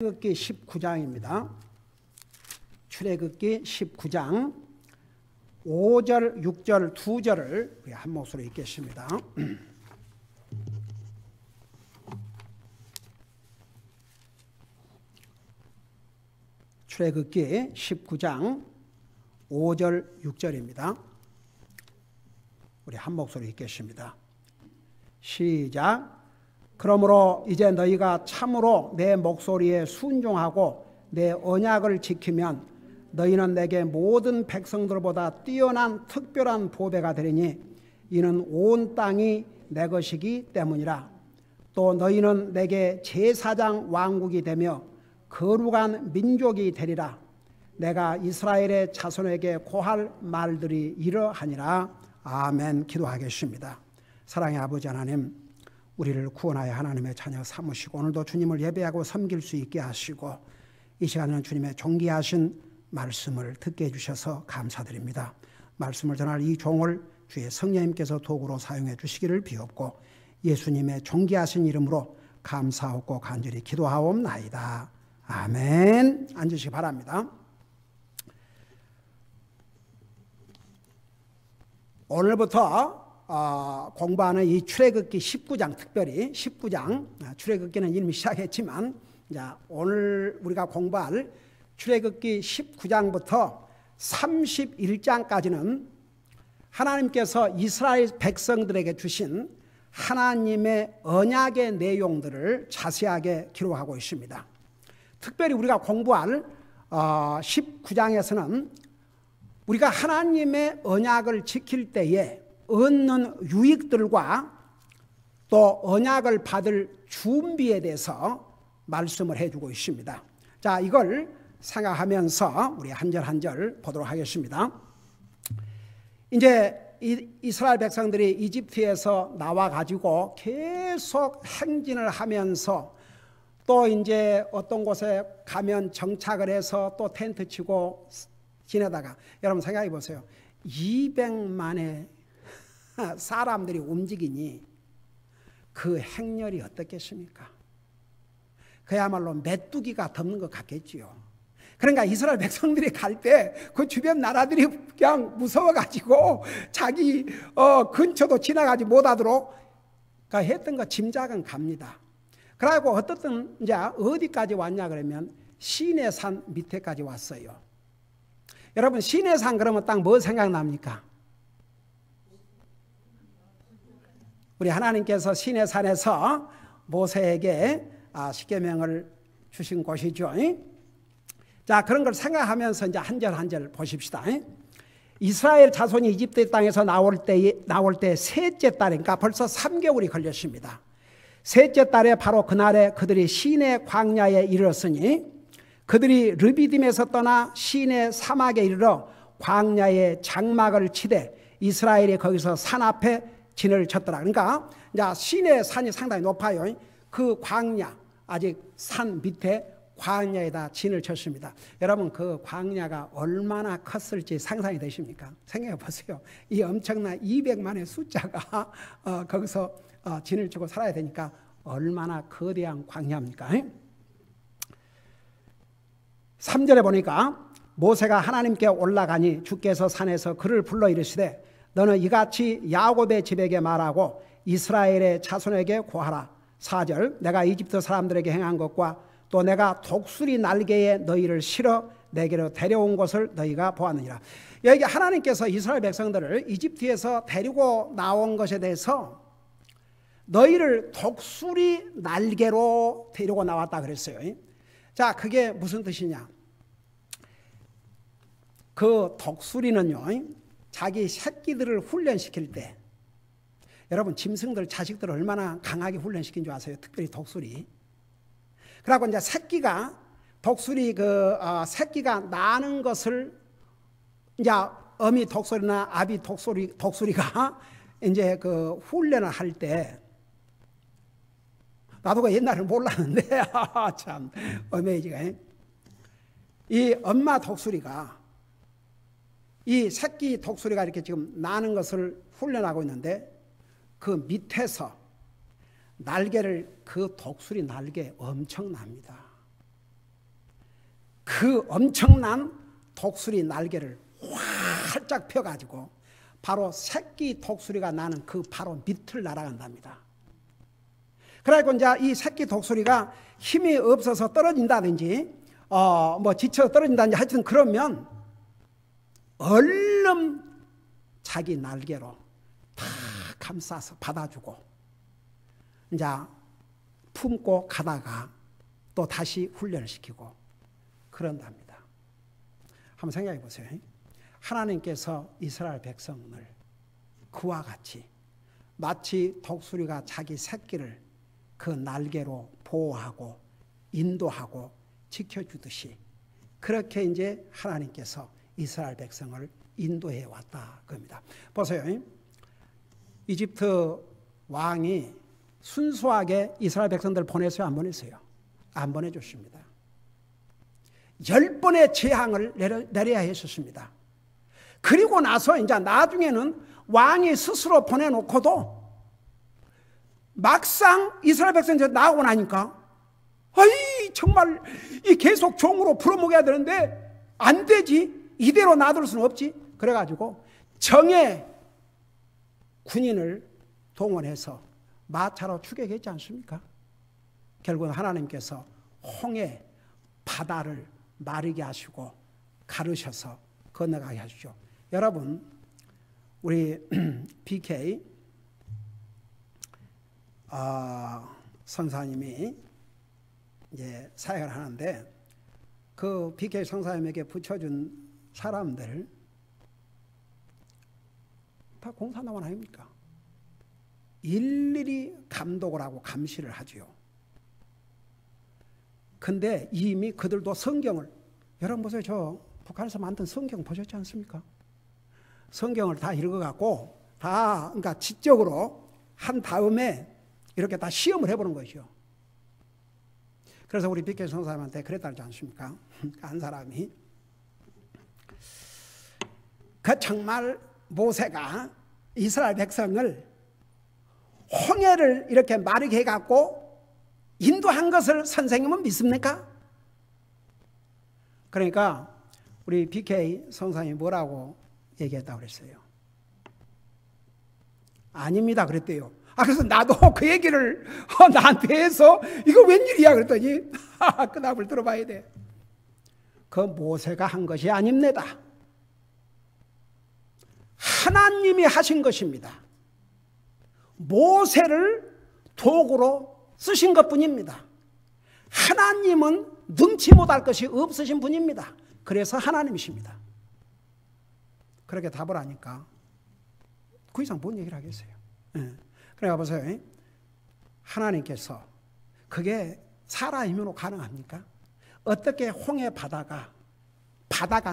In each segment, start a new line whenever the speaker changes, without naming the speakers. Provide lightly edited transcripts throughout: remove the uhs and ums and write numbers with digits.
출애굽기 19장입니다. 출애굽기 19장 5절, 6절, 2절을 우리 한 목소리 읽겠습니다. 출애굽기 19장 5절, 6절입니다. 우리 한 목소리 읽겠습니다. 시작. 그러므로 이제 너희가 참으로 내 목소리에 순종하고 내 언약을 지키면 너희는 내게 모든 백성들보다 뛰어난 특별한 보배가 되리니 이는 온 땅이 내 것이기 때문이라. 또 너희는 내게 제사장 왕국이 되며 거룩한 민족이 되리라. 내가 이스라엘의 자손에게 고할 말들이 이러하니라. 아멘. 기도하겠습니다. 사랑의 아버지 하나님, 우리를 구원하여 하나님의 자녀 삼으시고 오늘도 주님을 예배하고 섬길 수 있게 하시고 이 시간에는 주님의 존귀하신 말씀을 듣게 해주셔서 감사드립니다. 말씀을 전할 이 종을 주의 성령님께서 도구로 사용해 주시기를 비옵고 예수님의 존귀하신 이름으로 감사하고 간절히 기도하옵나이다. 아멘. 앉으시기 바랍니다. 오늘부터 공부하는 이 출애굽기 19장, 특별히 19장, 출애굽기는 이미 시작했지만 오늘 우리가 공부할 출애굽기 19장부터 31장까지는 하나님께서 이스라엘 백성들에게 주신 하나님의 언약의 내용들을 자세하게 기록하고 있습니다. 특별히 우리가 공부할 19장에서는 우리가 하나님의 언약을 지킬 때에 얻는 유익들과 또 언약을 받을 준비에 대해서 말씀을 해주고 있습니다. 자, 이걸 생각하면서 우리 한 절 한 절 보도록 하겠습니다. 이제 이스라엘 백성들이 이집트에서 나와 가지고 계속 행진을 하면서 또 이제 어떤 곳에 가면 정착을 해서 또 텐트 치고 지내다가 여러분 생각해 보세요. 200만의 사람들이 움직이니 그 행렬이 어떻겠습니까? 그야말로 메뚜기가 덮는 것 같겠지요. 그러니까 이스라엘 백성들이 갈 때 그 주변 나라들이 그냥 무서워가지고 자기 근처도 지나가지 못하도록 했던 거 짐작은 갑니다. 그리고 어떻든 이제 어디까지 왔냐 그러면 시내산 밑에까지 왔어요. 여러분 시내산 그러면 딱 뭐 생각납니까? 우리 하나님께서 시내산에서 모세에게 십계명을 주신 곳이죠. 자, 그런 걸 생각하면서 이제 한 절 한 절 보십시다. 이스라엘 자손이 이집트 땅에서 나올 때 셋째 달에, 그러니까 벌써 3개월이 걸렸습니다. 셋째 달에 바로 그날에 그들이 시내 광야에 이르렀으니 그들이 르비딤에서 떠나 시내 사막에 이르러 광야에 장막을 치되 이스라엘이 거기서 산 앞에 진을 쳤더라. 그러니까 이제 시내 산이 상당히 높아요. 그 광야, 아직 산 밑에 광야에다 진을 쳤습니다. 여러분 그 광야가 얼마나 컸을지 상상이 되십니까? 생각해 보세요. 이 엄청난 200만의 숫자가 거기서 진을 치고 살아야 되니까 얼마나 거대한 광야입니까? 3절에 보니까 모세가 하나님께 올라가니 주께서 산에서 그를 불러 이르시되 너는 이같이 야곱의 집에게 말하고 이스라엘의 자손에게 고하라. 4절 내가 이집트 사람들에게 행한 것과 또 내가 독수리 날개에 너희를 실어 내게로 데려온 것을 너희가 보았느니라. 여기 하나님께서 이스라엘 백성들을 이집트에서 데리고 나온 것에 대해서 너희를 독수리 날개로 데리고 나왔다 그랬어요. 자, 그게 무슨 뜻이냐? 그 독수리는요, 자기 새끼들을 훈련시킬 때, 여러분 짐승들 자식들을 얼마나 강하게 훈련시킨 줄 아세요? 특별히 독수리. 그리고 이제 새끼가 독수리 새끼가 나는 것을 이제 어미 독수리나 아비 독수리가 이제 그 훈련을 할 때, 나도 그 옛날에 몰랐는데 참 어메이지가 이 엄마 독수리가 이 새끼 독수리가 이렇게 지금 나는 것을 훈련하고 있는데 그 밑에서 날개를 그 독수리 날개 엄청납니다. 그 엄청난 독수리 날개를 활짝 펴가지고 바로 새끼 독수리가 나는 그 바로 밑을 날아간답니다. 그래갖고 이제 이 새끼 독수리가 힘이 없어서 떨어진다든지 뭐 지쳐 떨어진다든지 하여튼 그러면 얼른 자기 날개로 다 감싸서 받아주고 이제 품고 가다가 또 다시 훈련을 시키고 그런답니다. 한번 생각해 보세요. 하나님께서 이스라엘 백성을 그와 같이 마치 독수리가 자기 새끼를 그 날개로 보호하고 인도하고 지켜주듯이 그렇게 이제 하나님께서 이스라엘 백성을 인도해 왔다 그럽니다. 보세요. 이집트 왕이 순수하게 이스라엘 백성들을 보냈어요? 안 보냈어요? 안 보내줬습니다. 10번의 재앙을 내려야 했었습니다. 그리고 나서 이제 나중에는 왕이 스스로 보내놓고도 막상 이스라엘 백성들 나오고 나니까 아이 정말 이 계속 종으로 풀어먹여야 되는데 안 되지. 이대로 놔둘 수는 없지. 그래가지고 정예 군인을 동원해서 마차로 추격했지 않습니까? 결국은 하나님께서 홍해 바다를 마르게 하시고 가르셔서 건너가게 하시죠. 여러분 우리 BK 선사님이 이제 사역을 하는데 그 BK 선사님에게 붙여준 사람들 다 공산당원 아닙니까? 일일이 감독을 하고 감시를 하지요. 근데 이미 그들도 성경을 여러분 보세요. 저 북한에서 만든 성경 보셨지 않습니까? 성경을 다 읽어갖고 다 그러니까 지적으로 한 다음에 이렇게 다 시험을 해보는 것이요. 그래서 우리 BK 선사님한테 그랬다지 않습니까? 한 사람이 그 정말 모세가 이스라엘 백성을 홍해를 이렇게 마르게 해갖고 인도한 것을 선생님은 믿습니까? 그러니까 우리 BK 선생님이 뭐라고 얘기했다고 그랬어요? 아닙니다 그랬대요. 그래서 나도 그 얘기를 나한테 해서 이거 웬일이야 그랬더니 그 답을 들어봐야 돼. 그 모세가 한 것이 아닙니다. 하나님이 하신 것입니다. 모세를 도구로 쓰신 것뿐입니다. 하나님은 능치 못할 것이 없으신 분입니다. 그래서 하나님이십니다. 그렇게 답을 하니까 그 이상 뭔 얘기를 하겠어요. 그러니까 보세요. 하나님께서 그게 사람 힘으로 가능합니까? 어떻게 홍해 바다가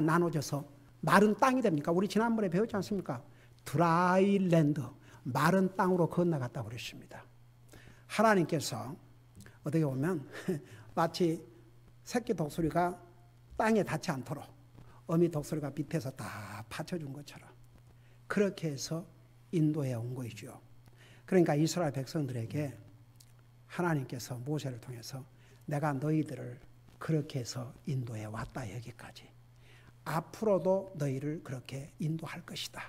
나눠져서 마른 땅이 됩니까? 우리 지난번에 배웠지 않습니까? 드라이랜드, 마른 땅으로 건너갔다고 그랬습니다. 하나님께서 어떻게 보면 마치 새끼 독수리가 땅에 닿지 않도록 어미 독수리가 밑에서 다 받쳐준 것처럼 그렇게 해서 인도해 온 것이죠. 그러니까 이스라엘 백성들에게 하나님께서 모세를 통해서 내가 너희들을 그렇게 해서 인도해 왔다 여기까지. 앞으로도 너희를 그렇게 인도할 것이다.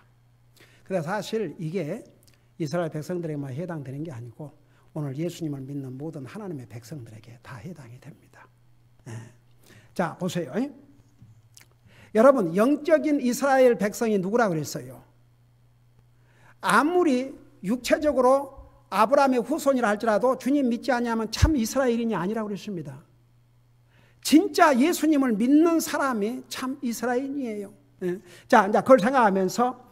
그래서 사실 이게 이스라엘 백성들에게만 해당되는 게 아니고 오늘 예수님을 믿는 모든 하나님의 백성들에게 다 해당이 됩니다. 자 보세요. 여러분 영적인 이스라엘 백성이 누구라고 그랬어요? 아무리 육체적으로 아브라함의 후손이라 할지라도 주님 믿지 아니하면 참 이스라엘인이 아니라고 그랬습니다. 진짜 예수님을 믿는 사람이 참 이스라엘이에요. 자, 이제 그걸 생각하면서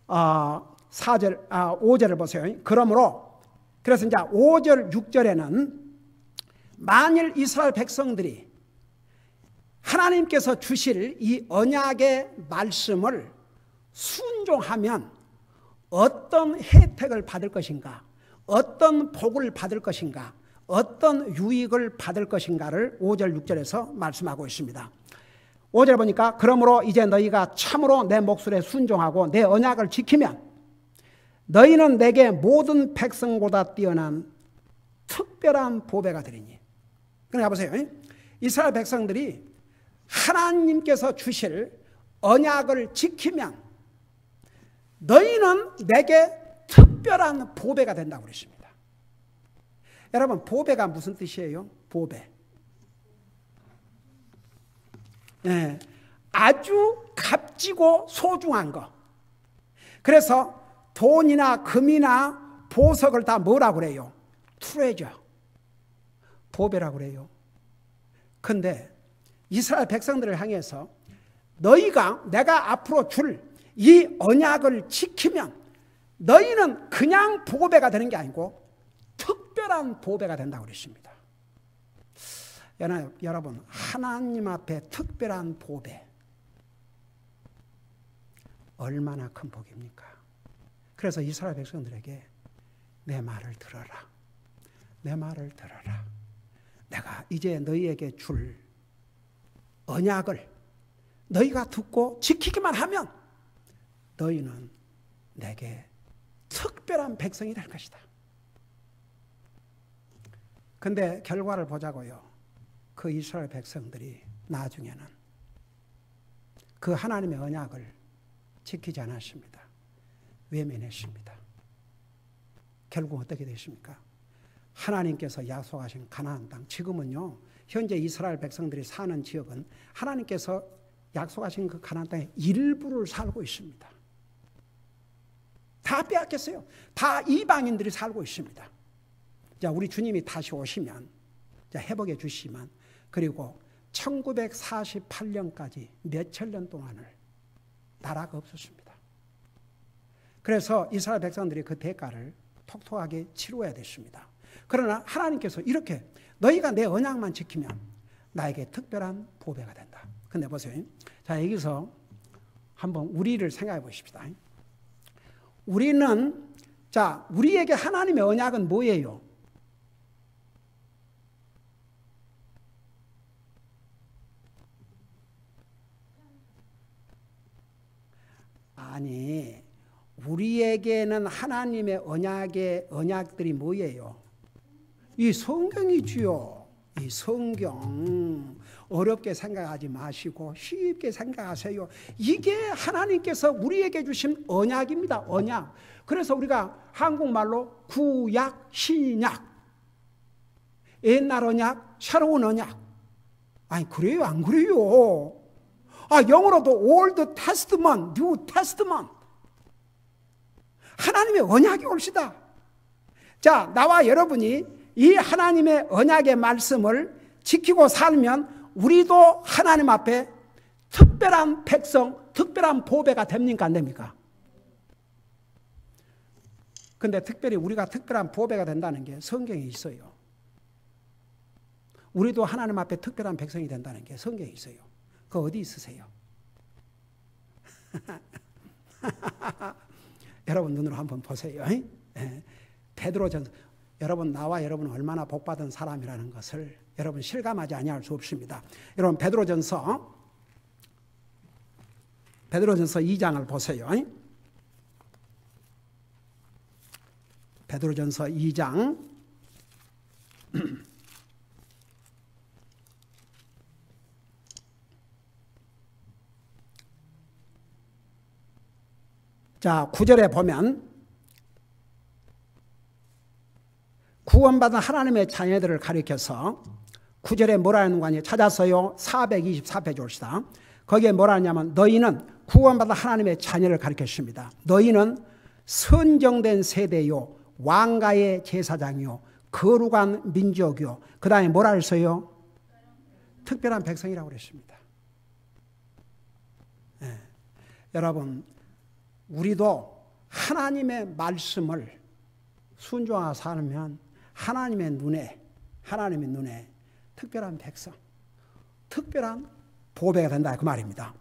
5절을 보세요. 그러므로 그래서 이제 5절, 6절에는 만일 이스라엘 백성들이 하나님께서 주실 이 언약의 말씀을 순종하면 어떤 혜택을 받을 것인가, 어떤 복을 받을 것인가, 어떤 유익을 받을 것인가를 5절, 6절에서 말씀하고 있습니다. 5절 보니까 그러므로 이제 너희가 참으로 내 목소리에 순종하고 내 언약을 지키면 너희는 내게 모든 백성보다 뛰어난 특별한 보배가 되리니. 그러니까 보세요. 이스라엘 백성들이 하나님께서 주실 언약을 지키면 너희는 내게 특별한 보배가 된다고 그랬습니다. 여러분, 보배가 무슨 뜻이에요? 보배. 네, 아주 값지고 소중한 거. 그래서 돈이나 금이나 보석을 다 뭐라고 그래요? 트레저, 보배라고 그래요. 근데 이스라엘 백성들을 향해서 너희가 내가 앞으로 줄 이 언약을 지키면 너희는 그냥 보배가 되는 게 아니고 특별한 보배가 된다고 그랬습니다. 여러분, 하나님 앞에 특별한 보배, 얼마나 큰 복입니까? 그래서 이스라엘 백성들에게 내 말을 들어라. 내 말을 들어라. 내가 이제 너희에게 줄 언약을 너희가 듣고 지키기만 하면 너희는 내게 특별한 백성이 될 것이다. 근데 결과를 보자고요. 그 이스라엘 백성들이 나중에는 그 하나님의 언약을 지키지 않았습니다. 외면했습니다. 결국 어떻게 됐습니까? 하나님께서 약속하신 가나안 땅, 지금은요 현재 이스라엘 백성들이 사는 지역은 하나님께서 약속하신 그 가나안 땅의 일부를 살고 있습니다. 다 빼앗겼어요. 다 이방인들이 살고 있습니다. 자, 우리 주님이 다시 오시면 회복해 주시면, 그리고 1948년까지 몇천 년 동안을 나라가 없었습니다. 그래서 이스라엘 백성들이 그 대가를 톡톡하게 치루어야 됐습니다. 그러나 하나님께서 이렇게 너희가 내 언약만 지키면 나에게 특별한 보배가 된다. 근데 보세요. 자, 여기서 한번 우리를 생각해 보십시다. 우리는, 자, 우리에게 하나님의 언약은 뭐예요? 아니, 우리에게는 하나님의 언약들이 뭐예요? 이 성경이지요. 이 성경. 어렵게 생각하지 마시고 쉽게 생각하세요. 이게 하나님께서 우리에게 주신 언약입니다. 언약. 그래서 우리가 한국말로 구약, 신약, 옛날 언약, 새로운 언약. 아니, 그래요? 안 그래요? 영어로도 Old Testament, New Testament. 하나님의 언약이 옳시다. 자, 나와 여러분이 이 하나님의 언약의 말씀을 지키고 살면 우리도 하나님 앞에 특별한 백성, 특별한 보배가 됩니까? 안 됩니까? 근데 특별히 우리가 특별한 보배가 된다는 게 성경에 있어요. 우리도 하나님 앞에 특별한 백성이 된다는 게 성경에 있어요. 그거 어디 있으세요? 여러분 눈으로 한번 보세요. 베드로전서, 여러분 나와 여러분 얼마나 복받은 사람이라는 것을 여러분 실감하지 아니할 수 없습니다. 여러분 베드로전서 2장을 보세요. 베드로전서 2장 자, 9절에 보면 구원받은 하나님의 자녀들을 가리켜서 9절에 뭐라는 거 아니에요? 찾았어요. 424페이지 봅시다. 거기에 뭐라 하냐면 너희는 구원받은 하나님의 자녀를 가리켰습니다. 너희는 선정된 세대요, 왕가의 제사장이요, 거룩한 민족이요. 그 다음에 뭐라 했어요? 특별한 백성이라고 그랬습니다. 네. 여러분, 우리도 하나님의 말씀을 순종하고 살면 하나님의 눈에 특별한 백성, 특별한 보배가 된다 그 말입니다.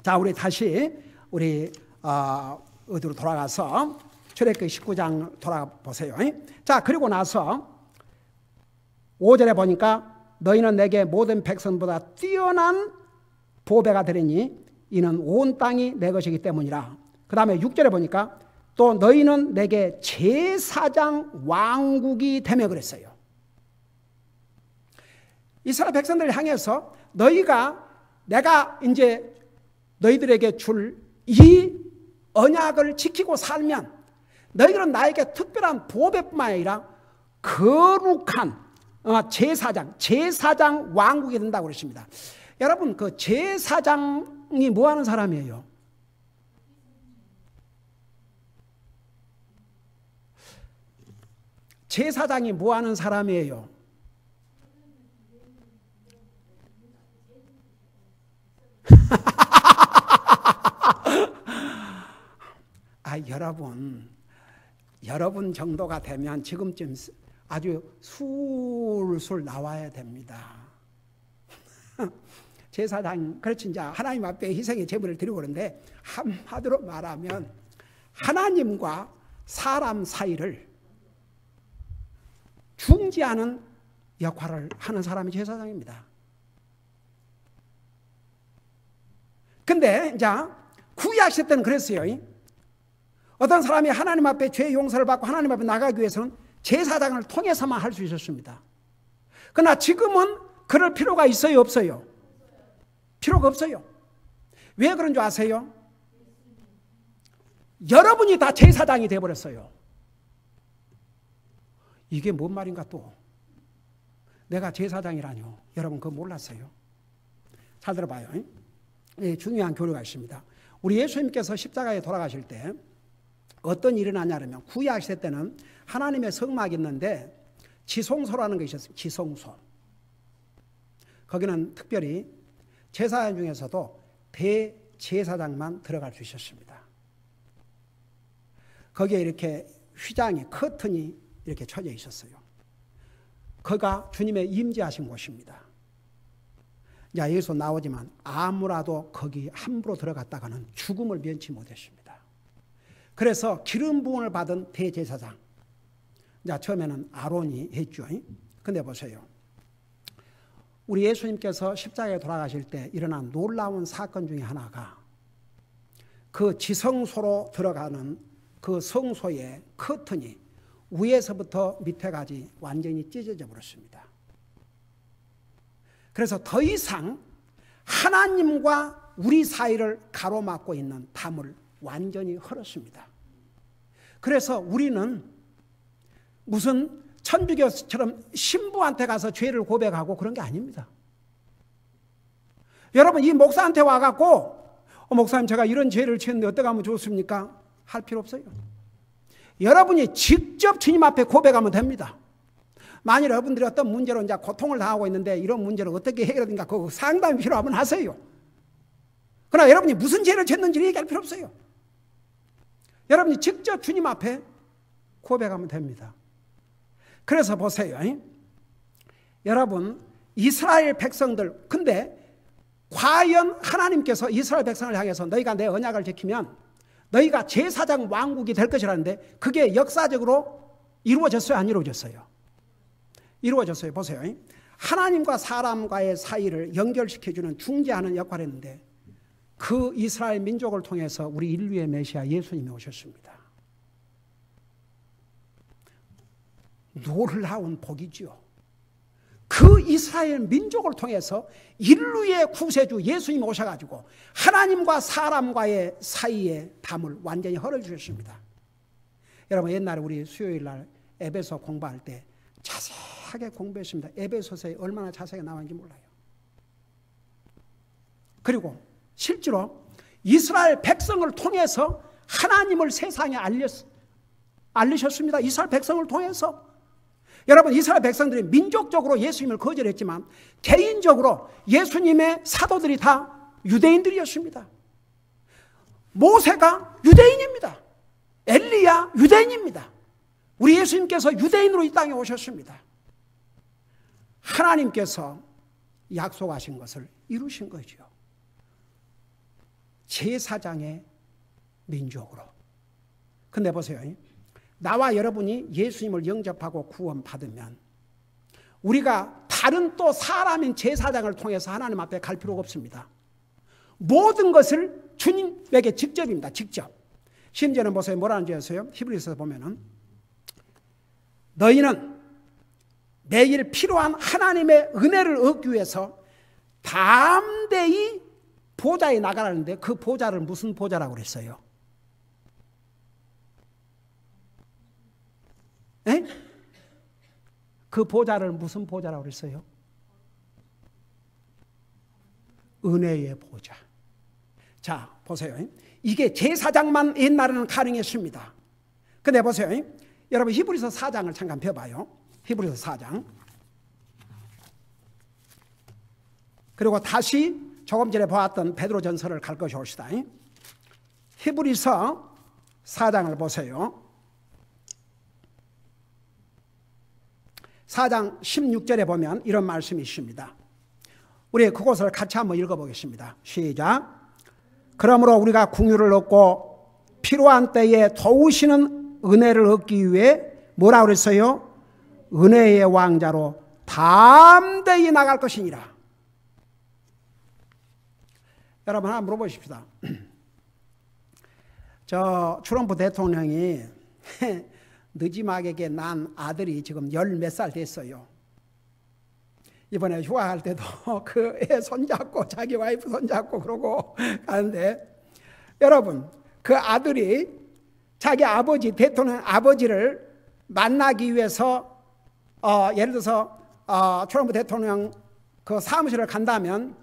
자, 우리 다시 어디로 돌아가서 출애굽기 19장 돌아보세요. 자, 그리고 나서 5절에 보니까 너희는 내게 모든 백성보다 뛰어난 보배가 되리니 이는 온 땅이 내 것이기 때문이라. 그 다음에 6절에 보니까 또 너희는 내게 제사장 왕국이 되며 그랬어요. 이스라엘 백성들을 향해서 너희가 내가 이제 너희들에게 줄 이 언약을 지키고 살면 너희들은 나에게 특별한 보배뿐만 아니라 거룩한 제사장 왕국이 된다고 그러십니다. 여러분, 그 제사장이 뭐 하는 사람이에요? 제사장이 뭐 하는 사람이에요? 여러분 정도가 되면 지금쯤 아주 술술 나와야 됩니다. 제사장, 그렇지, 이제 하나님 앞에 희생의 제물을 드리고 그러는데, 한마디로 말하면 하나님과 사람 사이를 중지하는 역할을 하는 사람이 제사장입니다. 근데 이제 구약 시대 때는 그랬어요. 어떤 사람이 하나님 앞에 죄 용서를 받고 하나님 앞에 나가기 위해서는 제사장을 통해서만 할 수 있었습니다. 그러나 지금은 그럴 필요가 있어요, 없어요? 필요가 없어요. 왜 그런 줄 아세요? 여러분이 다 제사장이 되어버렸어요. 이게 뭔 말인가 또. 내가 제사장이라뇨. 여러분 그거 몰랐어요? 잘 들어봐요. 중요한 교류가 있습니다. 우리 예수님께서 십자가에 돌아가실 때 어떤 일이 일어나냐면, 구약 시대 때는 하나님의 성막이 있는데 지성소라는 것이 있었어요. 지성소. 거기는 특별히 제사장 중에서도 대제사장만 들어갈 수 있었습니다. 거기에 이렇게 휘장이, 커튼이 이렇게 쳐져 있었어요. 거기가 주님의 임재하신 곳입니다. 자, 여기서 나오지만 아무라도 거기 함부로 들어갔다가는 죽음을 면치 못했습니다. 그래서 기름 부음을 받은 대제사장, 자, 처음에는 아론이 했죠. 근데 보세요. 우리 예수님께서 십자가에 돌아가실 때 일어난 놀라운 사건 중에 하나가, 그 지성소로 들어가는 그 성소의 커튼이 위에서부터 밑에까지 완전히 찢어져 버렸습니다. 그래서 더 이상 하나님과 우리 사이를 가로막고 있는 담을 완전히 헐었습니다. 그래서 우리는 무슨 천주교처럼 신부한테 가서 죄를 고백하고 그런 게 아닙니다. 여러분, 이 목사한테 와갖고 목사님 제가 이런 죄를 지었는데 어떻게 하면 좋습니까? 할 필요 없어요. 여러분이 직접 주님 앞에 고백하면 됩니다. 만일 여러분들이 어떤 문제로 이제 고통을 당하고 있는데 이런 문제를 어떻게 해결하든가 그 상담이 필요하면 하세요. 그러나 여러분이 무슨 죄를 졌는지 얘기할 필요 없어요. 여러분이 직접 주님 앞에 고백하면 됩니다. 그래서 보세요. 여러분, 이스라엘 백성들, 근데 과연 하나님께서 이스라엘 백성을 향해서 너희가 내 언약을 지키면 너희가 제사장 왕국이 될 것이라는데 그게 역사적으로 이루어졌어요, 안 이루어졌어요? 이루어졌어요. 보세요. 하나님과 사람과의 사이를 연결시켜주는 중재하는 역할을 했는데 그 이스라엘 민족을 통해서 우리 인류의 메시아 예수님이 오셨습니다. 놀라운 복이지요. 그 이스라엘 민족을 통해서 인류의 구세주 예수님이 오셔가지고 하나님과 사람과의 사이의 담을 완전히 헐어주셨습니다. 여러분, 옛날에 우리 수요일날 에베소 공부할 때 자세하게 공부했습니다. 에베소서에 얼마나 자세하게 나왔는지 몰라요. 그리고 실제로 이스라엘 백성을 통해서 하나님을 세상에 알리셨습니다. 이스라엘 백성을 통해서. 여러분, 이스라엘 백성들이 민족적으로 예수님을 거절했지만 개인적으로 예수님의 사도들이 다 유대인들이었습니다. 모세가 유대인입니다. 엘리야 유대인입니다. 우리 예수님께서 유대인으로 이 땅에 오셨습니다. 하나님께서 약속하신 것을 이루신 거죠. 제사장의 민족으로. 근데 보세요. 나와 여러분이 예수님을 영접하고 구원받으면 우리가 다른 또 사람인 제사장을 통해서 하나님 앞에 갈 필요가 없습니다. 모든 것을 주님에게 직접입니다. 직접. 심지어는 보세요. 뭐라는 줄 아세요? 히브리서에서 보면은 너희는 매일 필요한 하나님의 은혜를 얻기 위해서 담대히 보좌에 나가라는데 그 보좌를 무슨 보좌라고 그랬어요? 에? 그 보좌를 무슨 보좌라고 그랬어요? 은혜의 보좌. 자, 보세요. 이게 제사장만 옛날에는 가능했습니다. 근데 보세요. 여러분 히브리서 4장을 잠깐 펴봐요. 히브리서 4장. 그리고 다시 조금 전에 보았던 베드로전서를 갈 것이 옵시다. 히브리서 4장을 보세요. 4장 16절에 보면 이런 말씀이 있습니다. 우리 그곳을 같이 한번 읽어보겠습니다. 시작. 그러므로 우리가 긍휼을 얻고 필요한 때에 도우시는 은혜를 얻기 위해 뭐라 그랬어요? 은혜의 왕자로 담대히 나갈 것이니라. 여러분 하나 물어보십시다. 저 트럼프 대통령이 느지막에게 난 아들이 지금 10몇 살 됐어요. 이번에 휴가할 때도 그 애 손잡고 자기 와이프 손잡고 그러고 가는데, 여러분 그 아들이 자기 아버지 대통령 아버지를 만나기 위해서 예를 들어서 트럼프 대통령 그 사무실을 간다면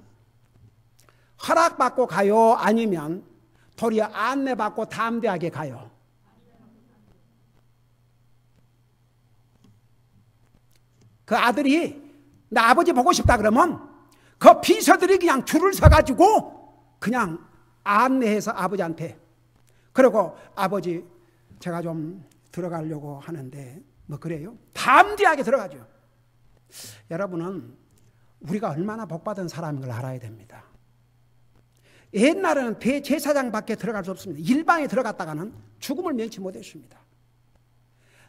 허락받고 가요? 아니면 도리어 안내받고 담대하게 가요? 그 아들이 나 아버지 보고 싶다 그러면 그 비서들이 그냥 줄을 서가지고 그냥 안내해서 아버지한테, 그리고 아버지 제가 좀 들어가려고 하는데 뭐 그래요? 담대하게 들어가죠. 여러분은 우리가 얼마나 복받은 사람인 걸 알아야 됩니다. 옛날에는 대제사장 밖에 들어갈 수 없습니다. 일방에 들어갔다가는 죽음을 면치 못했습니다.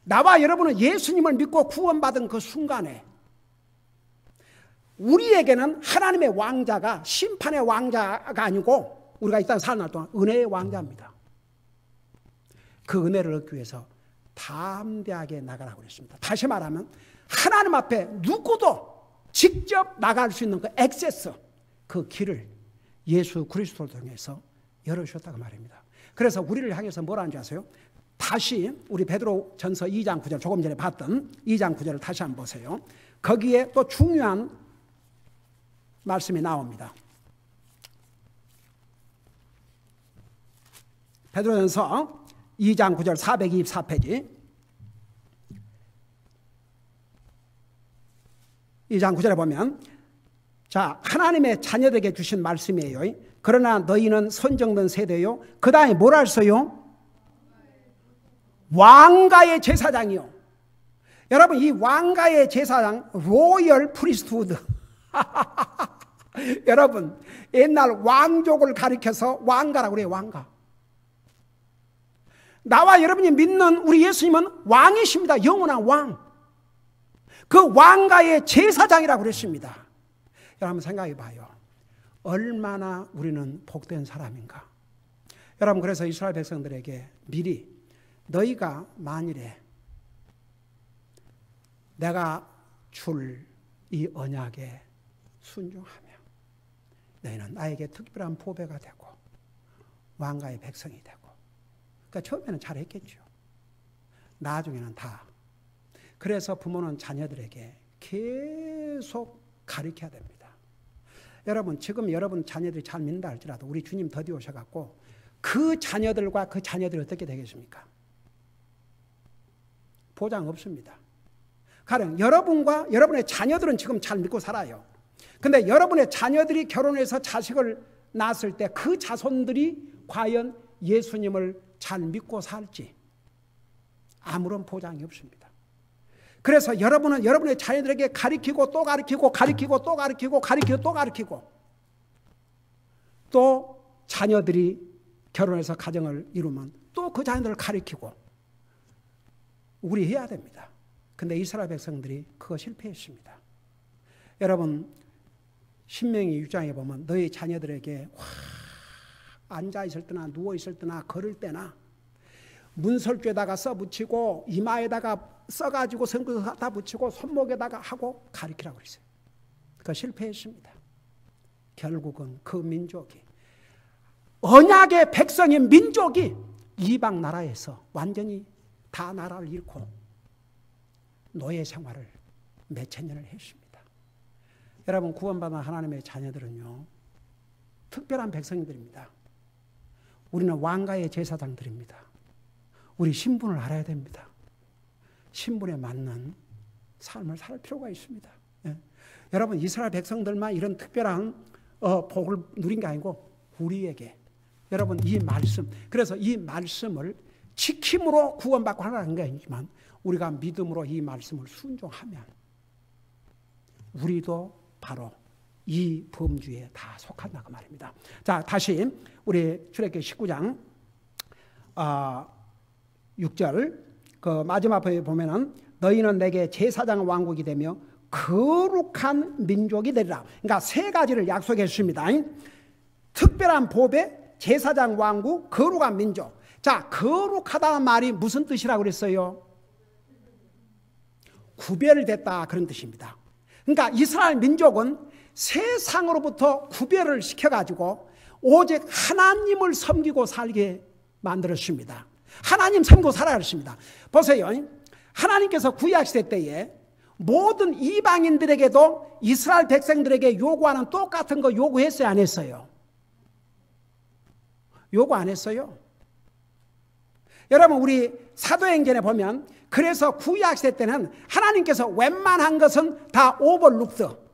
나와 여러분은 예수님을 믿고 구원받은 그 순간에 우리에게는 하나님의 왕자가 심판의 왕자가 아니고 우리가 이 땅에 사는 날 동안 은혜의 왕자입니다. 그 은혜를 얻기 위해서 담대하게 나가라고 그랬습니다. 다시 말하면 하나님 앞에 누구도 직접 나갈 수 있는 그 액세스, 그 길을 예수 그리스도를 통해서 열어주셨다고 말입니다. 그래서 우리를 향해서 뭐라는지 아세요? 다시 우리 베드로전서 2장 9절, 조금 전에 봤던 2장 9절을 다시 한번 보세요. 거기에 또 중요한 말씀이 나옵니다. 베드로전서 2장 9절 424페이지. 2장 9절에 보면, 자, 하나님의 자녀들에게 주신 말씀이에요. 그러나 너희는 선정된 세대요. 그 다음에 뭐라 했어요? 왕가의 제사장이요. 여러분 이 왕가의 제사장, 로열 프리스트후드. 여러분 옛날 왕족을 가리켜서 왕가라고 그래요. 왕가. 나와 여러분이 믿는 우리 예수님은 왕이십니다. 영원한 왕. 그 왕가의 제사장이라고 그랬습니다. 여러분 생각해 봐요. 얼마나 우리는 복된 사람인가. 여러분 그래서 이스라엘 백성들에게 미리 너희가 만일에 내가 줄 이 언약에 순종하며 너희는 나에게 특별한 보배가 되고 왕가의 백성이 되고, 그러니까 처음에는 잘했겠죠. 나중에는 다. 그래서 부모는 자녀들에게 계속 가르쳐야 됩니다. 여러분 지금 여러분 자녀들이 잘 믿는다 할지라도 우리 주님 더디 오셔갖고 그 자녀들과 그 자녀들이 어떻게 되겠습니까? 보장 없습니다. 가령 여러분과 여러분의 자녀들은 지금 잘 믿고 살아요. 근데 여러분의 자녀들이 결혼해서 자식을 낳았을 때 그 자손들이 과연 예수님을 잘 믿고 살지 아무런 보장이 없습니다. 그래서 여러분은 여러분의 자녀들에게 가르치고 또 가르치고 가르치고 또 가르치고 가르치고 또 가르치고, 또 자녀들이 결혼해서 가정을 이루면 또 그 자녀들을 가르치고 우리 해야 됩니다. 근데 이스라엘 백성들이 그거 실패했습니다. 여러분 신명기 6장에 보면 너희 자녀들에게 앉아있을 때나 누워있을 때나 걸을 때나 문설주에다가 써붙이고 이마에다가 써가지고 성구서 다 붙이고 손목에다가 하고 가르치라고 그랬어요. 그거 실패했습니다. 결국은 그 민족이, 언약의 백성인 민족이 이방 나라에서 완전히 다 나라를 잃고 노예 생활을 몇천 년을 했습니다. 여러분, 구원받은 하나님의 자녀들은요, 특별한 백성들입니다. 우리는 왕가의 제사장들입니다. 우리 신분을 알아야 됩니다. 신분에 맞는 삶을 살 필요가 있습니다. 예. 여러분, 이스라엘 백성들만 이런 특별한 복을 누린 게 아니고 우리에게, 여러분, 이 말씀, 그래서 이 말씀을 지킴으로 구원받고 하라는 게 아니지만 우리가 믿음으로 이 말씀을 순종하면 우리도 바로 이 범주에 다 속한다고 말입니다. 자, 다시 우리 출애굽기 19장 6절 그 마지막 부분에 보면은 너희는 내게 제사장 왕국이 되며 거룩한 민족이 되리라. 그러니까 세 가지를 약속했습니다. 특별한 보배, 제사장 왕국, 거룩한 민족. 자, 거룩하다는 말이 무슨 뜻이라고 그랬어요? 구별됐다, 그런 뜻입니다. 그러니까 이스라엘 민족은 세상으로부터 구별을 시켜가지고 오직 하나님을 섬기고 살게 만들었습니다. 하나님 섬기고 살아야 했습니다. 보세요. 하나님께서 구약시대 때에 모든 이방인들에게도 이스라엘 백성들에게 요구하는 똑같은 거 요구했어요, 안 했어요? 요구 안 했어요? 여러분, 우리 사도행전에 보면, 그래서 구약시대 때는 하나님께서 웬만한 것은 다 오버룩드.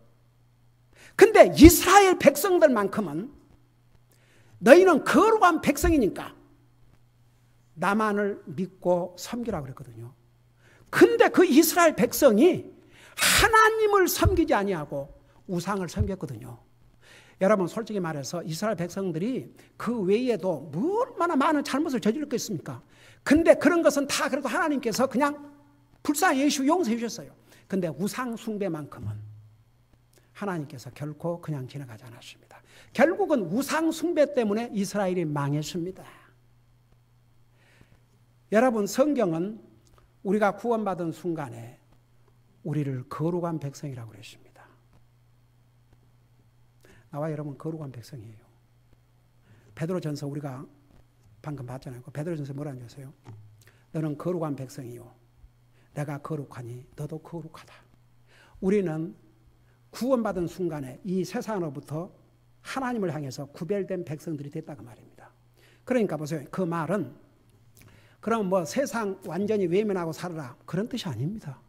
근데 이스라엘 백성들만큼은 너희는 거룩한 백성이니까 나만을 믿고 섬기라고 그랬거든요. 근데 그 이스라엘 백성이 하나님을 섬기지 아니하고 우상을 섬겼거든요. 여러분, 솔직히 말해서 이스라엘 백성들이 그 외에도 얼마나 많은 잘못을 저질렀겠습니까? 근데 그런 것은 다 그래도 하나님께서 그냥 불쌍히 여기시고 용서해 주셨어요. 근데 우상 숭배만큼은 하나님께서 결코 그냥 지나가지 않았습니다. 결국은 우상 숭배 때문에 이스라엘이 망했습니다. 여러분, 성경은 우리가 구원받은 순간에 우리를 거룩한 백성이라고 그랬습니다. 나와 여러분 거룩한 백성이에요. 베드로전서 우리가 방금 봤잖아요. 베드로전서 뭐라는 줄 아세요? 너는 거룩한 백성이요, 내가 거룩하니 너도 거룩하다. 우리는 구원받은 순간에 이 세상으로부터 하나님을 향해서 구별된 백성들이 됐다고 말입니다. 그러니까 보세요. 그 말은 그럼 뭐 세상 완전히 외면하고 살아라, 그런 뜻이 아닙니다.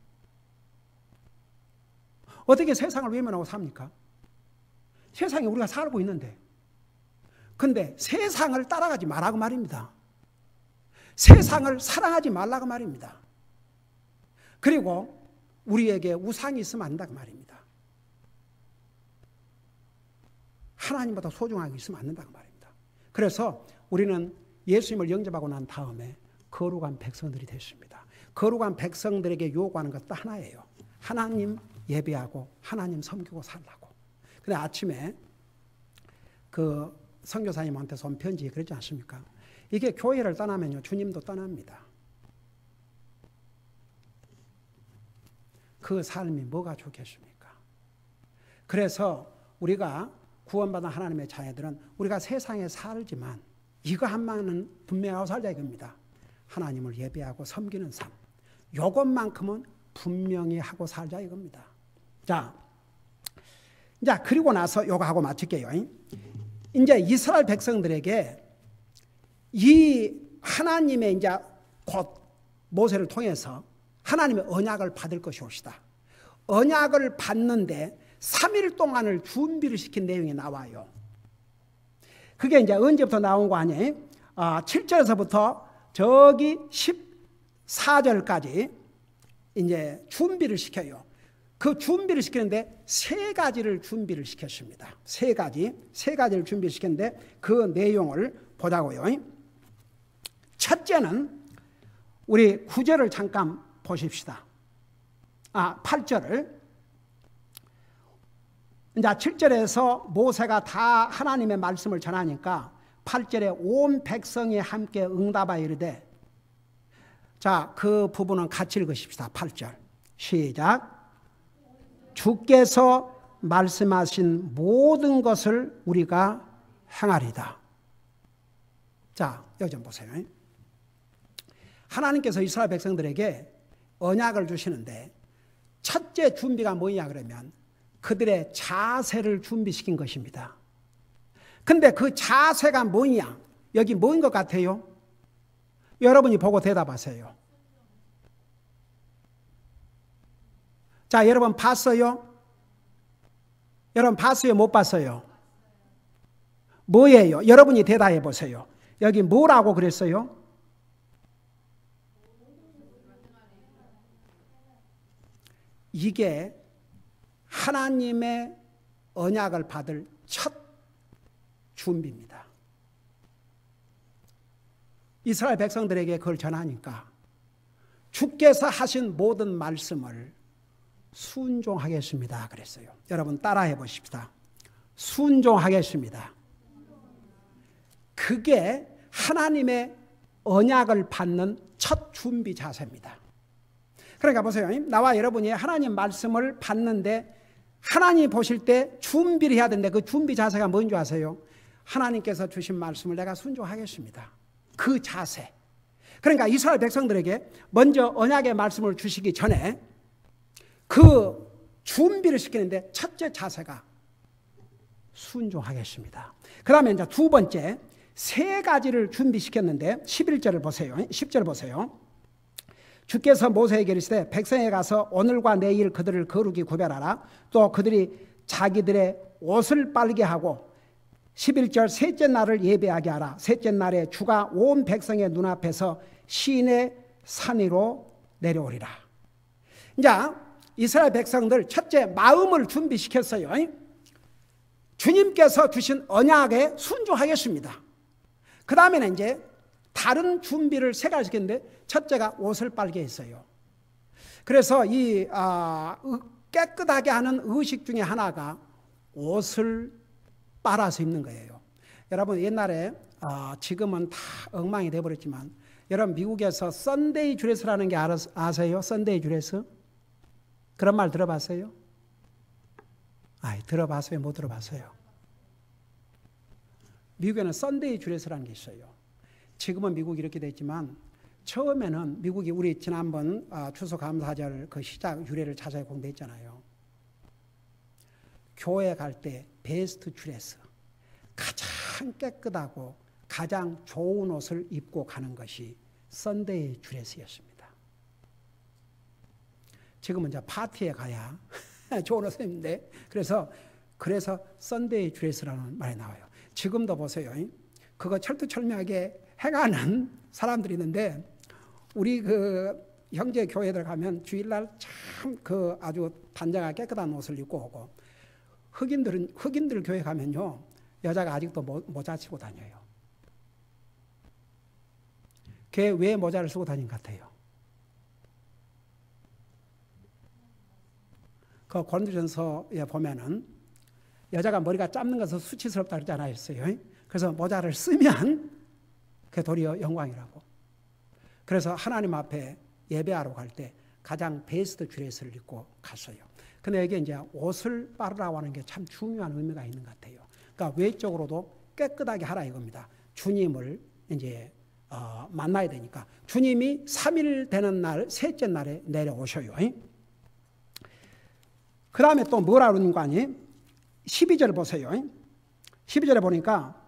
어떻게 세상을 외면하고 삽니까? 세상에 우리가 살고 있는데. 근데 세상을 따라가지 말라고 말입니다. 세상을 사랑하지 말라고 말입니다. 그리고 우리에게 우상이 있으면 안 된다고 말입니다. 하나님보다 소중하게 있으면 안 된다고 말입니다. 그래서 우리는 예수님을 영접하고 난 다음에 거룩한 백성들이 됐습니다. 거룩한 백성들에게 요구하는 것도 하나예요. 하나님 예배하고 하나님 섬기고 살라고. 근데 아침에 그 선교사님한테서 온 편지에 그러지 않습니까? 이게 교회를 떠나면요, 주님도 떠납니다. 그 삶이 뭐가 좋겠습니까? 그래서 우리가 구원받은 하나님의 자녀들은 우리가 세상에 살지만 이거 한만은 분명하고 살자 이겁니다. 하나님을 예배하고 섬기는 삶. 요것만큼은 분명히 하고 살자 이겁니다. 자, 그리고 나서 요거 하고 마칠게요. 이제 이스라엘 백성들에게 이 하나님의 이제 곧 모세를 통해서 하나님의 언약을 받을 것이옵시다. 언약을 받는데 3일 동안을 준비를 시킨 내용이 나와요. 그게 이제 언제부터 나온 거 아니에요? 7절에서부터 저기 14절까지 이제 준비를 시켜요. 그 준비를 시키는데 세 가지를 준비를 시켰습니다. 세 가지를 준비를 시켰는데 그 내용을 보자고요. 첫째는 우리 9절을 잠깐 보십시다. 8절을. 이제 7절에서 모세가 다 하나님의 말씀을 전하니까 8절에 온 백성이 함께 응답하여 이르되, 자, 그 부분은 같이 읽으십시다. 8절 시작. 주께서 말씀하신 모든 것을 우리가 행하리다. 자, 여기 좀 보세요. 하나님께서 이스라엘 백성들에게 언약을 주시는데 첫째 준비가 뭐냐 그러면 그들의 자세를 준비시킨 것입니다. 근데 그 자세가 뭐냐? 여기 뭐인 것 같아요? 여러분이 보고 대답하세요. 자, 여러분 봤어요? 여러분 봤어요? 못 봤어요? 뭐예요? 여러분이 대답해 보세요. 여기 뭐라고 그랬어요? 이게 하나님의 언약을 받을 첫 준비입니다. 이스라엘 백성들에게 그걸 전하니까 주께서 하신 모든 말씀을 순종하겠습니다 그랬어요. 여러분 따라해 보십시다. 순종하겠습니다. 그게 하나님의 언약을 받는 첫 준비 자세입니다. 그러니까 보세요. 나와 여러분이 하나님 말씀을 받는데 하나님 보실 때 준비를 해야 되는데 그 준비 자세가 뭔 줄 아세요? 하나님께서 주신 말씀을 내가 순종하겠습니다. 그 자세. 그러니까 이스라엘 백성들에게 먼저 언약의 말씀을 주시기 전에 그 준비를 시키는데 첫째 자세가 순종하겠습니다. 그 다음에 이제 두 번째 세 가지를 준비시켰는데 11절을 보세요. 10절 보세요. 주께서 모세에게 이르시되 백성에 가서 오늘과 내일 그들을 거룩히 구별하라. 또 그들이 자기들의 옷을 빨게 하고 11절 셋째 날을 예배하게 하라. 셋째 날에 주가 온 백성의 눈앞에서 시내 산 위로 내려오리라. 이제 이스라엘 백성들 첫째 마음을 준비시켰어요. 주님께서 주신 언약에 순종하겠습니다. 그 다음에는 이제 다른 준비를 세 가지 시켰는데 첫째가 옷을 빨게 했어요. 그래서 이 깨끗하게 하는 의식 중에 하나가 옷을 빨아서 입는 거예요. 여러분 옛날에 지금은 다 엉망이 돼버렸지만 여러분 미국에서 썬데이 드레스라는 게 아세요? 썬데이 드레스? 그런 말 들어봤어요? 들어봤어요? 못 들어봤어요? 미국에는 썬데이 드레스라는 게 있어요. 지금은 미국이 이렇게 됐지만 처음에는 미국이 우리 지난번 추수감사절 그 시작 유래를 자세히 공부했잖아요. 교회 갈 때 베스트 드레스, 가장 깨끗하고 가장 좋은 옷을 입고 가는 것이 썬데이 드레스였습니다. 지금은 이제 파티에 가야 좋은 옷을 입는데 그래서 썬데이 드레스라는 말이 나와요. 지금도 보세요. 그거 철두철미하게 행하는 사람들이 있는데 우리 그 형제 교회들 가면 주일날 참 그 아주 단정하게 깨끗한 옷을 입고 오고 흑인들 교회 가면요 여자가 아직도 모자 쓰고 다녀요. 걔 왜 모자를 쓰고 다닌 것 같아요? 그 고린도전서에 보면은 여자가 머리가 짧는 것은 수치스럽다 그러지 않았어요. 그래서 모자를 쓰면 그게 도리어 영광이라고. 그래서 하나님 앞에 예배하러 갈 때 가장 베스트 드레스를 입고 갔어요. 근데 이게 이제 옷을 빨으라고 하는 게 참 중요한 의미가 있는 것 같아요. 그러니까 외적으로도 깨끗하게 하라 이겁니다. 주님을 이제 만나야 되니까 주님이 3일 되는 날 셋째 날에 내려오셔요. 그 다음에 또 뭐라 그러는 거 아니? 12절 보세요. 12절에 보니까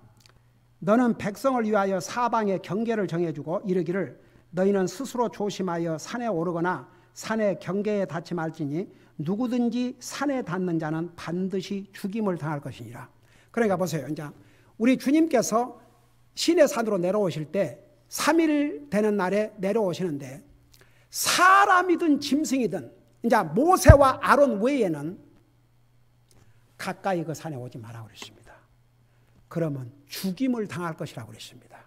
너는 백성을 위하여 사방에 경계를 정해주고 이르기를 너희는 스스로 조심하여 산에 오르거나 산의 경계에 닿지 말지니 누구든지 산에 닿는 자는 반드시 죽임을 당할 것이니라. 그러니까 보세요. 이제 우리 주님께서 시내 산으로 내려오실 때 3일 되는 날에 내려오시는데 사람이든 짐승이든 이제 모세와 아론 외에는 가까이 그 산에 오지 마라 그랬습니다. 그러면 죽임을 당할 것이라고 그랬습니다.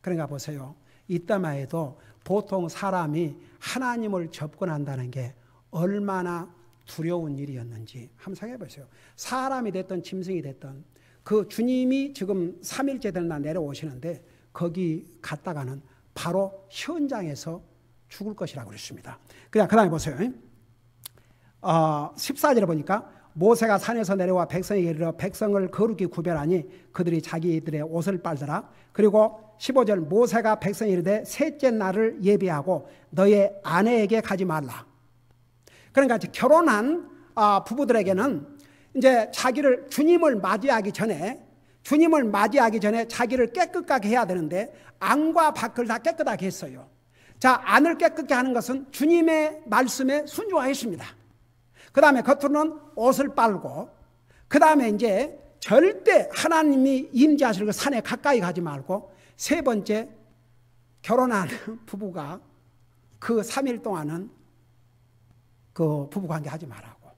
그러니까 보세요. 이때만 해도 보통 사람이 하나님을 접근한다는 게 얼마나 두려운 일이었는지 한번 생각해 보세요. 사람이 됐든 짐승이 됐든 그 주님이 지금 3일째 되는 날 내려오시는데 거기 갔다가는 바로 현장에서 죽을 것이라고 그랬습니다. 그 다음에 보세요. 14절에 보니까 모세가 산에서 내려와 백성에게 이르러 백성을 거룩히 구별하니 그들이 자기들의 옷을 빨더라. 그리고 15절 모세가 백성에 이르되 셋째 날을 예비하고 너의 아내에게 가지 말라. 그러니까 결혼한 부부들에게는 이제 자기를 주님을 맞이하기 전에 자기를 깨끗하게 해야 되는데 안과 밖을 다 깨끗하게 했어요. 자, 안을 깨끗게 하는 것은 주님의 말씀에 순종하였습니다. 그 다음에 겉으로는 옷을 빨고, 그 다음에 이제 절대 하나님이 임재하실 그 산에 가까이 가지 말고, 세 번째 결혼한 부부가 그 3일 동안은 그 부부관계 하지 말라고.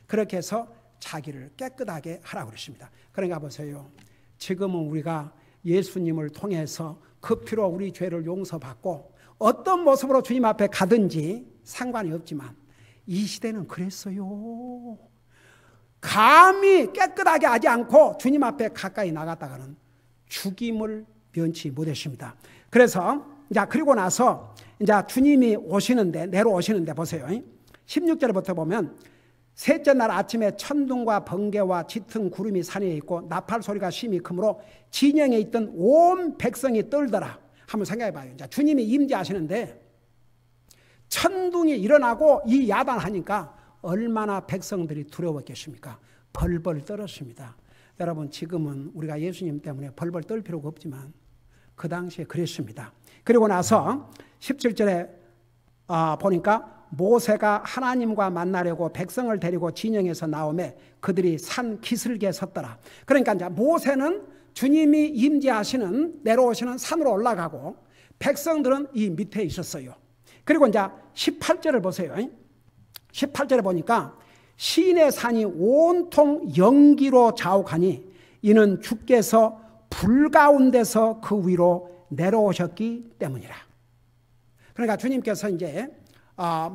그렇게 해서 자기를 깨끗하게 하라고 그랬습니다. 그러니까 보세요. 지금은 우리가 예수님을 통해서 그 피로 우리 죄를 용서받고 어떤 모습으로 주님 앞에 가든지 상관이 없지만 이 시대는 그랬어요. 감히 깨끗하게 하지 않고 주님 앞에 가까이 나갔다가는 죽임을 면치 못했습니다. 그래서 이제 그리고 나서 이제 주님이 오시는데 내려오시는데 보세요. 16절부터 보면 셋째 날 아침에 천둥과 번개와 짙은 구름이 산에 있고 나팔 소리가 심히 크므로 진영에 있던 온 백성이 떨더라. 한번 생각해 봐요. 이제 주님이 임재하시는데 천둥이 일어나고 이 야단하니까 얼마나 백성들이 두려웠겠습니까? 벌벌 떨었습니다. 여러분 지금은 우리가 예수님 때문에 벌벌 떨 필요가 없지만 그 당시에 그랬습니다. 그리고 나서 17절에 보니까 모세가 하나님과 만나려고 백성을 데리고 진영에서 나오매 그들이 산 기슭에 섰더라. 그러니까 이제 모세는 주님이 임재하시는 내려오시는 산으로 올라가고 백성들은 이 밑에 있었어요. 그리고 이제 18절을 보세요. 18절에 보니까 시내 산이 온통 연기로 자욱하니 이는 주께서 불 가운데서 그 위로 내려오셨기 때문이라. 그러니까 주님께서 이제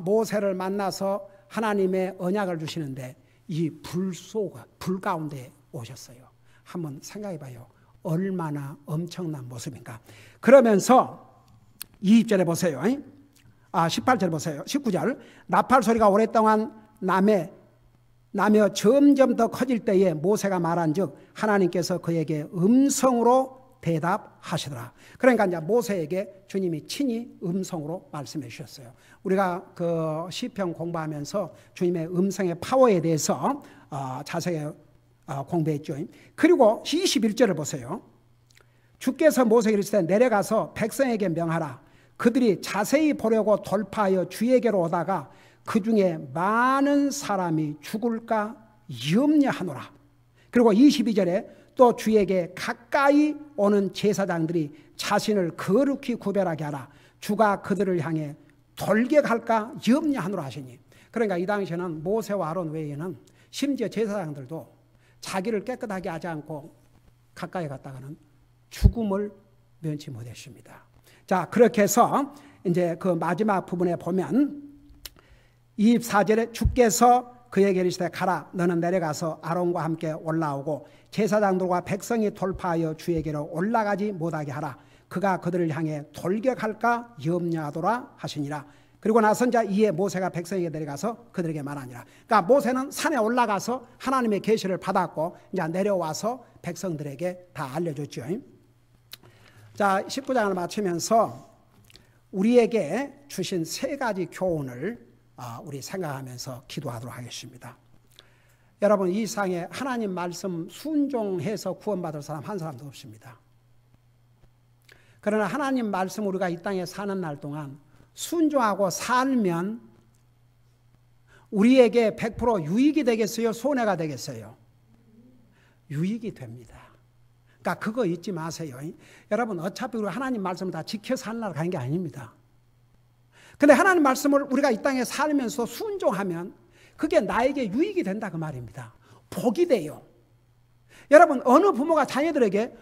모세를 만나서 하나님의 언약을 주시는데 이 불 가운데 오셨어요. 한번 생각해 봐요. 얼마나 엄청난 모습인가. 그러면서 20절에 보세요. 18절 보세요. 19절 나팔 소리가 오랫동안 나며 점점 더 커질 때에 모세가 말한즉 하나님께서 그에게 음성으로 대답하시더라. 그러니까 이제 모세에게 주님이 친히 음성으로 말씀해 주셨어요. 우리가 그 시편 공부하면서 주님의 음성의 파워에 대해서 자세히 공부했죠. 그리고 21절을 보세요. 주께서 모세에게 이르시되 내려가서 백성에게 명하라. 그들이 자세히 보려고 돌파하여 주에게로 오다가 그 중에 많은 사람이 죽을까 염려하노라. 그리고 22절에 또 주에게 가까이 오는 제사장들이 자신을 거룩히 구별하게 하라. 주가 그들을 향해 돌격할까 염려하노라 하시니. 그러니까 이 당시에는 모세와 아론 외에는 심지어 제사장들도 자기를 깨끗하게 하지 않고 가까이 갔다가는 죽음을 면치 못했습니다. 자, 그렇게 해서 이제 그 마지막 부분에 보면 24절에 주께서 그에게 이르시되 가라. 너는 내려가서 아론과 함께 올라오고 제사장들과 백성이 돌파하여 주에게로 올라가지 못하게 하라. 그가 그들을 향해 돌격할까 염려하더라 하시니라. 그리고 나서 이제 이에 모세가 백성에게 내려가서 그들에게 말하니라. 그러니까 모세는 산에 올라가서 하나님의 계시를 받았고 이제 내려와서 백성들에게 다 알려줬죠. 자, 19장을 마치면서 우리에게 주신 세 가지 교훈을 우리 생각하면서 기도하도록 하겠습니다. 여러분 이 세상에 하나님 말씀 순종해서 구원받을 사람 한 사람도 없습니다. 그러나 하나님 말씀 우리가 이 땅에 사는 날 동안 순종하고 살면 우리에게 100% 유익이 되겠어요? 손해가 되겠어요? 유익이 됩니다. 그러니까 그거 잊지 마세요. 여러분 어차피 우리 하나님 말씀을 다 지켜서 하려고 가는 게 아닙니다. 근데 하나님 말씀을 우리가 이 땅에 살면서 순종하면 그게 나에게 유익이 된다 그 말입니다. 복이 돼요. 여러분 어느 부모가 자녀들에게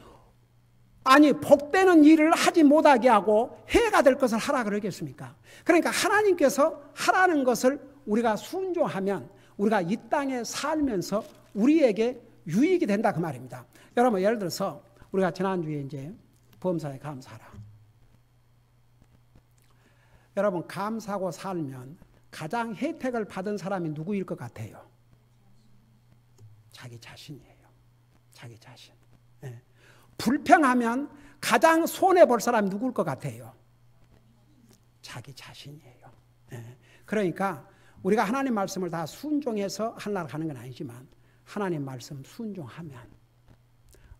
복되는 일을 하지 못하게 하고 해가 될 것을 하라 그러겠습니까? 그러니까 하나님께서 하라는 것을 우리가 순종하면 우리가 이 땅에 살면서 우리에게 유익이 된다 그 말입니다. 여러분 예를 들어서 우리가 지난주에 이제 범사에 감사하라. 여러분 감사하고 살면 가장 혜택을 받은 사람이 누구일 것 같아요? 자기 자신이에요. 자기 자신. 예. 불평하면 가장 손해볼 사람이 누굴 것 같아요? 자기 자신이에요. 예. 그러니까 우리가 하나님 말씀을 다 순종해서 하려고 하는 건 아니지만 하나님 말씀 순종하면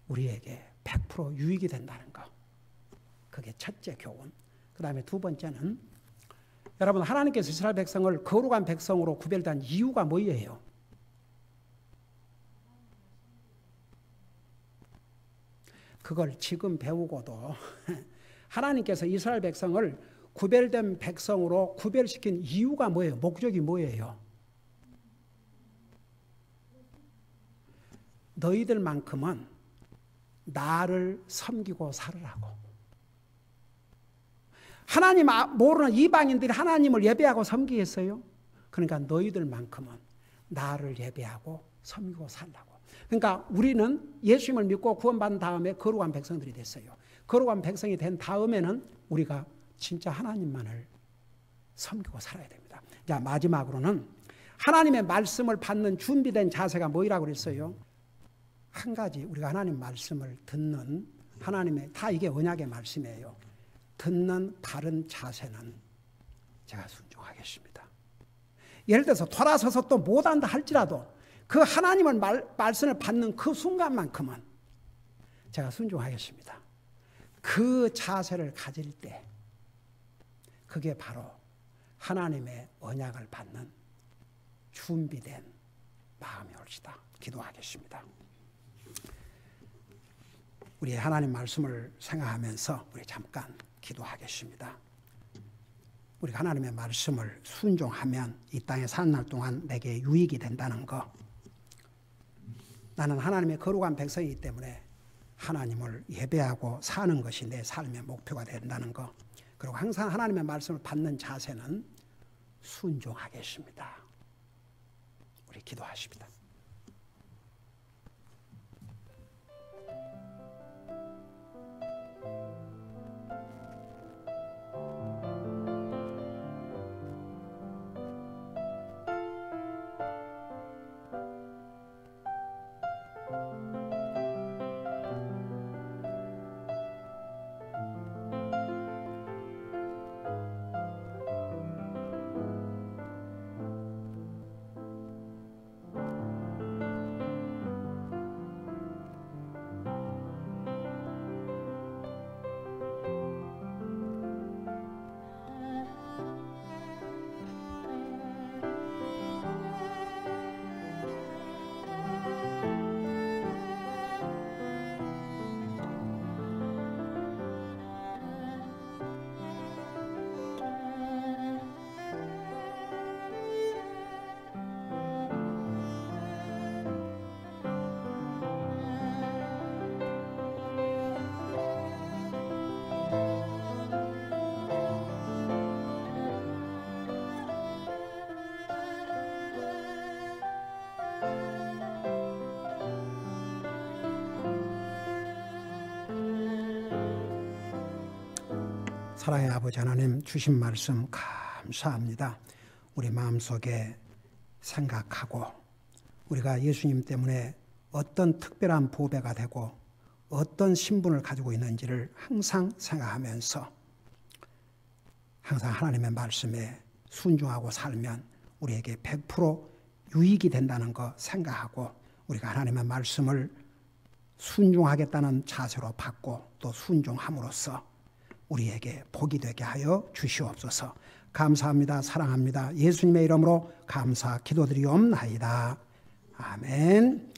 우리에게 100% 유익이 된다는 거. 그게 첫째 교훈. 그 다음에 두 번째는 여러분 하나님께서 이스라엘 백성을 거룩한 백성으로 구별한 이유가 뭐예요? 그걸 지금 배우고도 하나님께서 이스라엘 백성을 구별된 백성으로 구별시킨 이유가 뭐예요? 목적이 뭐예요? 너희들만큼은 나를 섬기고 살으라고. 하나님 모르는 이방인들이 하나님을 예배하고 섬기겠어요? 그러니까 너희들만큼은 나를 예배하고 섬기고 살라고. 그러니까 우리는 예수님을 믿고 구원받은 다음에 거룩한 백성들이 됐어요. 거룩한 백성이 된 다음에는 우리가 진짜 하나님만을 섬기고 살아야 됩니다. 자, 마지막으로는 하나님의 말씀을 받는 준비된 자세가 뭐라고 그랬어요? 한 가지 우리가 하나님 말씀을 듣는 하나님의 다 이게 언약의 말씀이에요. 듣는 바른 자세는 제가 순종하겠습니다. 예를 들어서 돌아서서 또 못한다 할지라도 그 하나님의 말씀을 받는 그 순간만큼은 제가 순종하겠습니다. 그 자세를 가질 때 그게 바로 하나님의 언약을 받는 준비된 마음이 올시다. 기도하겠습니다. 우리 하나님 말씀을 생각하면서 우리 잠깐 기도하겠습니다. 우리가 하나님의 말씀을 순종하면 이 땅에 사는 날 동안 내게 유익이 된다는 거. 나는 하나님의 거룩한 백성이기 때문에 하나님을 예배하고 사는 것이 내 삶의 목표가 된다는 거. 그리고 항상 하나님의 말씀을 받는 자세는 순종하겠습니다. 우리 기도하십니다. 사랑의 아버지 하나님 주신 말씀 감사합니다. 우리 마음속에 생각하고 우리가 예수님 때문에 어떤 특별한 보배가 되고 어떤 신분을 가지고 있는지를 항상 생각하면서 항상 하나님의 말씀에 순종하고 살면 우리에게 100% 유익이 된다는 거 생각하고 우리가 하나님의 말씀을 순종하겠다는 자세로 받고 또 순종함으로써 우리에게 복이 되게 하여 주시옵소서. 감사합니다. 사랑합니다. 예수님의 이름으로 감사 기도드리옵나이다. 아멘.